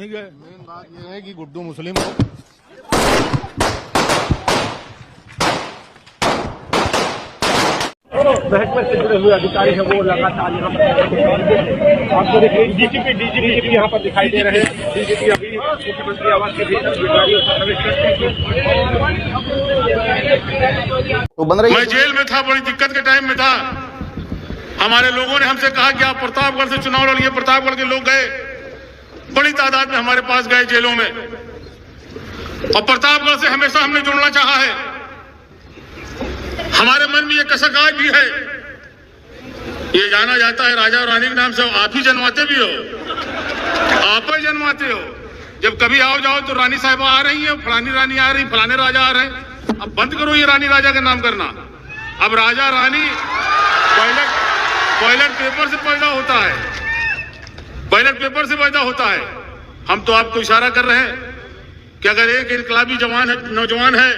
नहीं गए। मेन बात यह है कि गुड्डू मुस्लिम हो। महकमे से जुड़े हुए अधिकारी हैं वो लगातार यहाँ पर आपको देखिए डीजीपी यहाँ पर दिखाई दे रहे हैं। डीजीपी अभी मुख्यमंत्री आवास के भीतर अधिकारियों से प्रवेश करते हैं। तो बन रही मैं जेल में था, बड़ी दिक्कत के टाइम में था। हमारे लोगों ने हमसे कहा कि आप प्रतापगढ़ से चुनाव लड़िए। प्रतापगढ़ के लोग गए, बड़ी तादाद में हमारे पास गए जेलों में, और प्रतापगढ़ से हमेशा हमने जुड़ना चाहा है। हमारे मन में ये कसक आज भी है। ये जाना जाता है राजा और रानी के नाम से आप ही जन्माते भी हो, आप ही जन्माते हो। जब कभी आओ जाओ तो रानी साहिबा आ रही है, फलानी रानी आ रही, फलाने राजा आ रहे हैं। अब बंद करो ये रानी राजा का नाम करना। अब राजा रानी बैलेट पेपर से पैदा होता है, बैलेट पेपर से पैदा होता है। हम तो आपको इशारा कर रहे हैं कि अगर एक इनकलाबी नौजवान है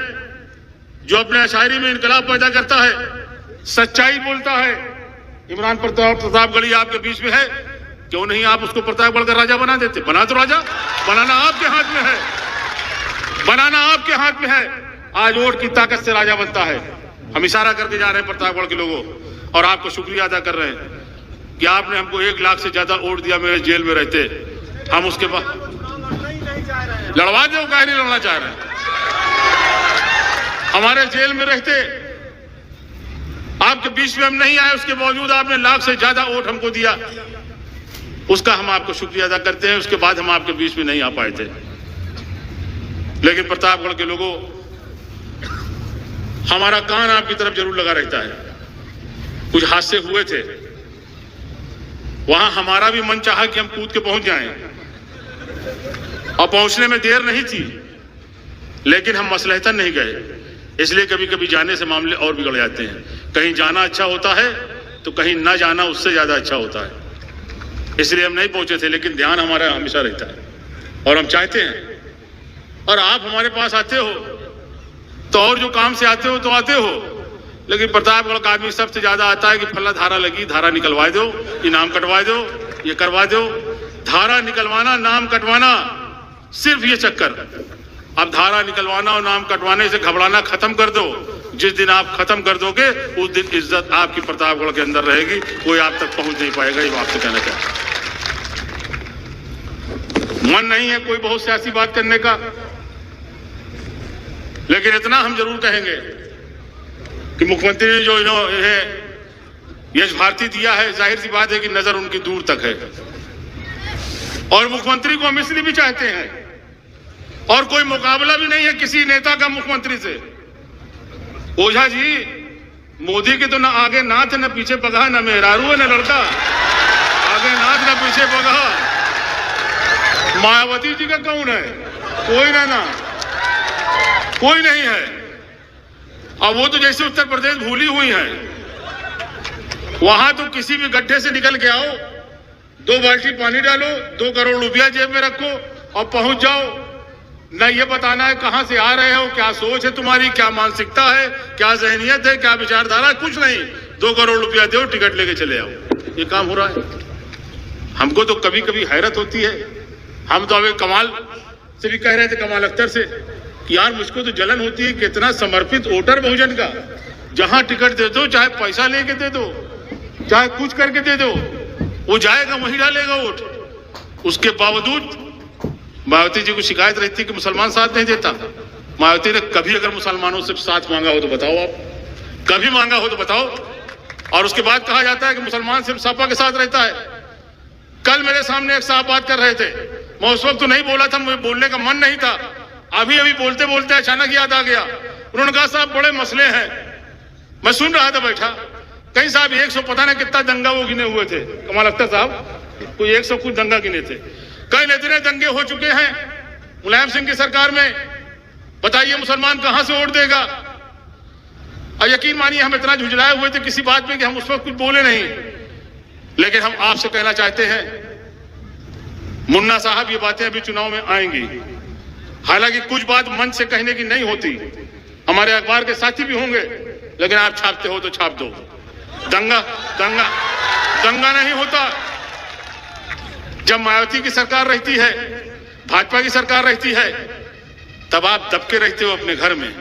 जो अपने शायरी में इनकलाब पैदा करता है, सच्चाई बोलता है, इमरान प्रतापगढ़ी आपके बीच में है, क्यों नहीं आप उसको प्रतापगढ़ का राजा बना देते? बना तो राजा, बनाना आपके हाथ में है, बनाना आपके हाथ में है। आज वोट की ताकत से राजा बनता है। हम इशारा करके जा रहे हैं प्रतापगढ़ के लोगों, और आपको शुक्रिया अदा कर रहे हैं कि आपने हमको 1 लाख से ज्यादा वोट दिया मेरे जेल में रहते। हम उसके बाद लड़वा दो, काहे नहीं लड़ना चाह रहे? हमारे जेल में रहते, आपके बीच में हम नहीं आए, उसके बावजूद आपने 1 लाख से ज्यादा वोट हमको दिया। उसका हम आपको शुक्रिया अदा करते हैं। उसके बाद हम आपके बीच में नहीं आ पाए थे। लेकिन प्रतापगढ़ के लोगों, हमारा कान आपकी तरफ जरूर लगा रहता है। कुछ हादसे हुए थे, वहां हमारा भी मन चाहा कि हम कूद के पहुंच जाएं, और पहुंचने में देर नहीं थी, लेकिन हम मसलहतन नहीं गए। इसलिए कभी कभी जाने से मामले और बिगड़ जाते हैं। कहीं जाना अच्छा होता है तो कहीं ना जाना उससे ज्यादा अच्छा होता है। इसलिए हम नहीं पहुंचे थे, लेकिन ध्यान हमारा हमेशा रहता है और हम चाहते हैं। और आप हमारे पास आते हो तो और जो काम से आते हो तो आते हो, लेकिन प्रतापगढ़ का आदमी सबसे ज्यादा आता है कि फला धारा लगी, धारा निकलवा दो, ये नाम कटवा दो, ये करवा दो। धारा निकलवाना, नाम कटवाना, सिर्फ ये चक्कर। अब धारा निकलवाना और नाम कटवाने से घबराना खत्म कर दो। जिस दिन आप खत्म कर दोगे उस दिन इज्जत आपकी प्रतापगढ़ के अंदर रहेगी, कोई आप तक पहुंच नहीं पाएगा। ये आपसे कहना चाहता हूं। मन नहीं है कोई बहुत सियासी बात करने का, लेकिन इतना हम जरूर कहेंगे कि मुख्यमंत्री ने जो यश भारती दिया है, जाहिर सी बात है कि नजर उनकी दूर तक है, और मुख्यमंत्री को हम इसलिए भी चाहते हैं। और कोई मुकाबला भी नहीं है किसी नेता का मुख्यमंत्री से। ओझा जी, मोदी के तो ना आगे नाथ न पीछे पगहा, न मेहरारू है न लड़का। आगे नाथ न पीछे पगहा। मायावती जी का कौन है? कोई ना, कोई नहीं है। अब वो तो जैसे उत्तर प्रदेश भूली हुई है। वहां तो किसी भी गड्ढे से निकल के आओ, 2 बाल्टी पानी डालो, 2 करोड़ रुपया जेब में रखो और पहुंच जाओ। न ये बताना है कहां से आ रहे हो, क्या सोच है तुम्हारी, क्या मानसिकता है, क्या जहनियत है, क्या विचारधारा, कुछ नहीं। 2 करोड़ रुपया दो, टिकट लेके चले आओ। ये काम हो रहा है। हमको तो कभी कभी हैरत होती है। हम तो अभी कमाल से भी कह रहे थे, कमाल अख्तर से, कि यार मुझको तो जलन होती है कितना समर्पित वोटर बहुजन का। जहां टिकट दे दो, चाहे पैसा लेके दे दो, चाहे कुछ करके दे दो, वो जाएगा वहीं डालेगा वोट। उसके बावजूद मायावती जी को शिकायत रहती है कि मुसलमान साथ नहीं देता। मायावती ने कभी अगर मुसलमानों से साथ मांगा हो तो बताओ, आप कभी मांगा हो तो बताओ। और उसके बाद कहा जाता है कि मुसलमान सिर्फ सपा के साथ रहता है। कल मेरे सामने एक साहब बात कर रहे थे, मैं उस वक्त तो नहीं बोला था, मुझे बोलने का मन नहीं था। अभी बोलते बोलते अचानक याद आ गया। उन्होंने कहा साहब बड़े मसले हैं। मैं सुन रहा था बैठा, कहीं साहब 100 पता नहीं कितना दंगा वो गिने हुए थे, कमाल अख्तर साहब कोई 100 कुछ दंगा गिने थे। कई इतने दंगे हो चुके हैं मुलायम सिंह की सरकार में, बताइए मुसलमान कहां से वोट देगा? और यकीन मानिए हम इतना झुंझलाए हुए थे किसी बात में कि हम उस वक्त कुछ बोले नहीं। लेकिन हम आपसे कहना चाहते हैं, मुन्ना साहब ये बातें अभी चुनाव में आएंगी। हालांकि कुछ बात मंच से कहने की नहीं होती, हमारे अखबार के साथी भी होंगे, लेकिन आप छापते हो तो छाप दो। दंगा दंगा दंगा नहीं होता। जब मायावती की सरकार रहती है भाजपा की सरकार रहती है तब आप दबके रहते हो अपने घर में,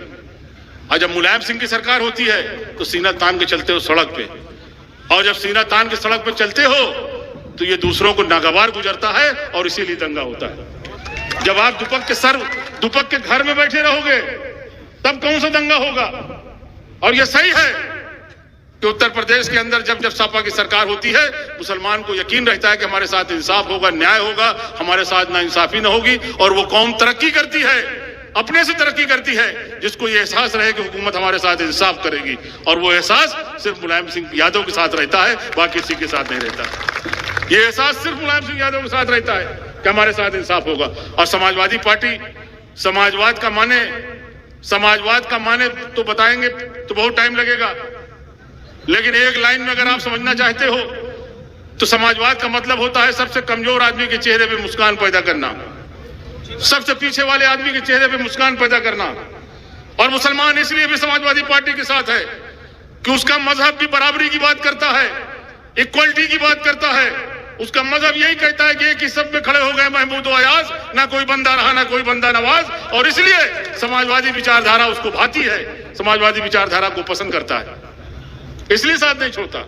और जब मुलायम सिंह की सरकार होती है तो सीना तान के चलते हो सड़क पे, और जब सीना तान के सड़क पे चलते हो तो ये दूसरों को नागवार गुजरता है और इसीलिए दंगा होता है। जब आप दुपक के घर में बैठे रहोगे तब कौन सा दंगा होगा। और ये सही है कि उत्तर प्रदेश के अंदर जब सपा की सरकार होती है, मुसलमान को यकीन रहता है कि हमारे साथ इंसाफ होगा, न्याय होगा, हमारे साथ नाइंसाफी न होगी, और वो कौम तरक्की करती है, अपने से तरक्की करती है, जिसको ये एहसास रहे कि हुकूमत हमारे साथ इंसाफ करेगी। और वो एहसास सिर्फ मुलायम सिंह यादव के साथ रहता है, बाकी किसी के साथ नहीं रहता। ये एहसास सिर्फ मुलायम सिंह यादव के साथ रहता है कि हमारे साथ इंसाफ होगा। और समाजवादी पार्टी समाजवाद का माने तो बताएंगे तो बहुत टाइम लगेगा, लेकिन एक लाइन में अगर आप समझना चाहते हो तो समाजवाद का मतलब होता है सबसे कमजोर आदमी के चेहरे पे मुस्कान पैदा करना, सबसे पीछे वाले आदमी के चेहरे पे मुस्कान पैदा करना। और मुसलमान इसलिए भी समाजवादी पार्टी के साथ है कि उसका मजहब भी बराबरी की बात करता है, इक्वलिटी की बात करता है। उसका मजहब यही कहता है कि एक ही सब में खड़े हो गए महमूद और अयाज, ना कोई बंदा रहा ना कोई बंदा नवाज, और इसलिए समाजवादी विचारधारा उसको भाती है, समाजवादी विचारधारा को पसंद करता है, इसलिए साथ नहीं छोड़ता।